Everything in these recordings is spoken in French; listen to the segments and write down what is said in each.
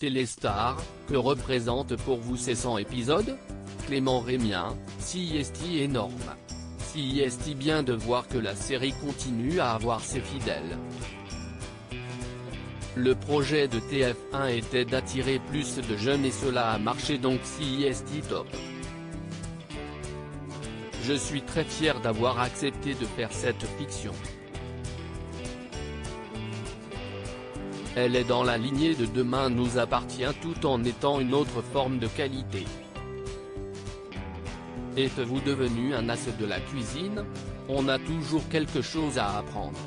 Téléstar, que représente pour vous ces 100 épisodes? Clément Rémien, CIST énorme. CIST bien de voir que la série continue à avoir ses fidèles. Le projet de TF1 était d'attirer plus de jeunes et cela a marché donc CIST top. Je suis très fier d'avoir accepté de faire cette fiction. Elle est dans la lignée de Demain nous appartient tout en étant une autre forme de qualité. Êtes-vous devenu un as de la cuisine? On a toujours quelque chose à apprendre.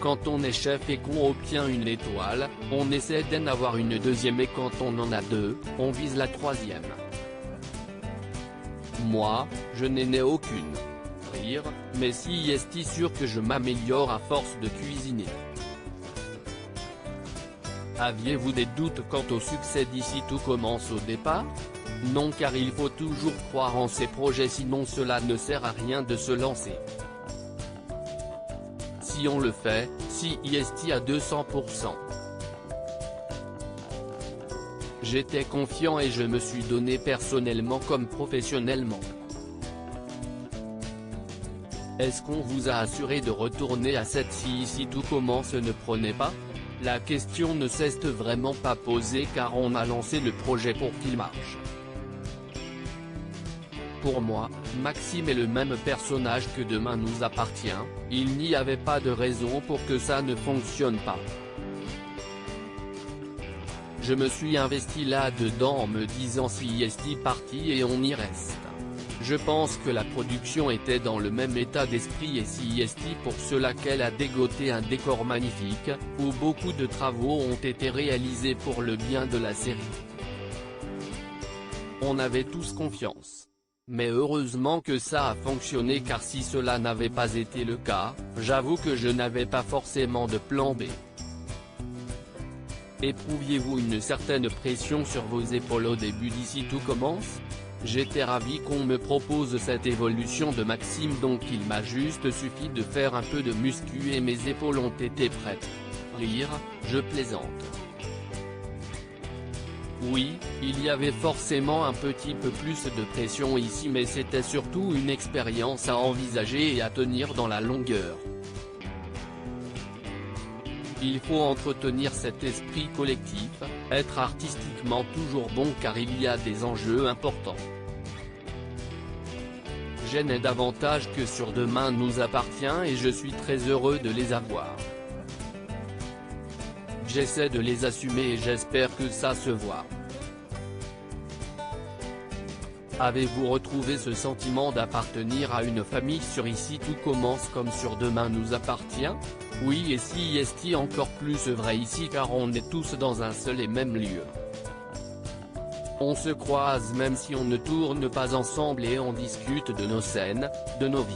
Quand on est chef et qu'on obtient une étoile, on essaie d'en avoir une deuxième et quand on en a deux, on vise la troisième. Moi, je n'en ai aucune. Rire, mais si est-il sûr que je m'améliore à force de cuisiner. Aviez-vous des doutes quant au succès d'Ici Tout Commence au départ? Non, car il faut toujours croire en ses projets sinon cela ne sert à rien de se lancer. Si on le fait, CIST à 200%. J'étais confiant et je me suis donné personnellement comme professionnellement. Est-ce qu'on vous a assuré de retourner à cette si Ici Tout Commence ne prenait pas? La question ne s'est vraiment pas posée car on a lancé le projet pour qu'il marche. Pour moi, Maxime est le même personnage que Demain nous appartient, il n'y avait pas de raison pour que ça ne fonctionne pas. Je me suis investi là-dedans en me disant CIST parti et on y reste. Je pense que la production était dans le même état d'esprit et CIST pour cela qu'elle a dégoté un décor magnifique, où beaucoup de travaux ont été réalisés pour le bien de la série. On avait tous confiance. Mais heureusement que ça a fonctionné car si cela n'avait pas été le cas, j'avoue que je n'avais pas forcément de plan B. Éprouviez-vous une certaine pression sur vos épaules au début d'Ici Tout Commence? J'étais ravi qu'on me propose cette évolution de Maxime donc il m'a juste suffi de faire un peu de muscu et mes épaules ont été prêtes. Rire, je plaisante. Oui, il y avait forcément un petit peu plus de pression ici mais c'était surtout une expérience à envisager et à tenir dans la longueur. Il faut entretenir cet esprit collectif, être artistiquement toujours bon car il y a des enjeux importants. Je n'ai davantage que sur Demain nous appartient et je suis très heureux de les avoir. J'essaie de les assumer et j'espère que ça se voit. Avez-vous retrouvé ce sentiment d'appartenir à une famille sur Ici Tout Commence comme sur Demain nous appartient? Oui et si est-il encore plus vrai ici car on est tous dans un seul et même lieu. On se croise même si on ne tourne pas ensemble et on discute de nos scènes, de nos vies.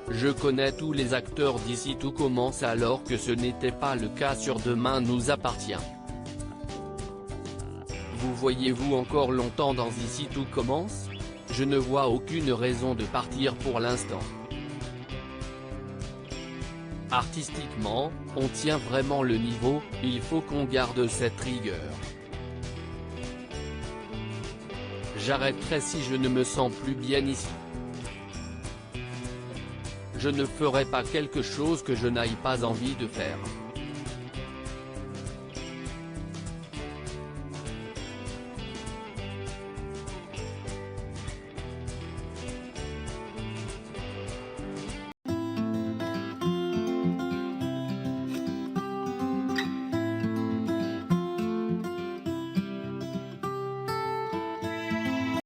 Je connais tous les acteurs d'Ici Tout Commence alors que ce n'était pas le cas sur Demain nous appartient. Vous voyez-vous encore longtemps dans Ici Tout Commence? Je ne vois aucune raison de partir pour l'instant. Artistiquement, on tient vraiment le niveau, il faut qu'on garde cette rigueur. J'arrêterai si je ne me sens plus bien ici. Je ne ferai pas quelque chose que je n'aille pas envie de faire.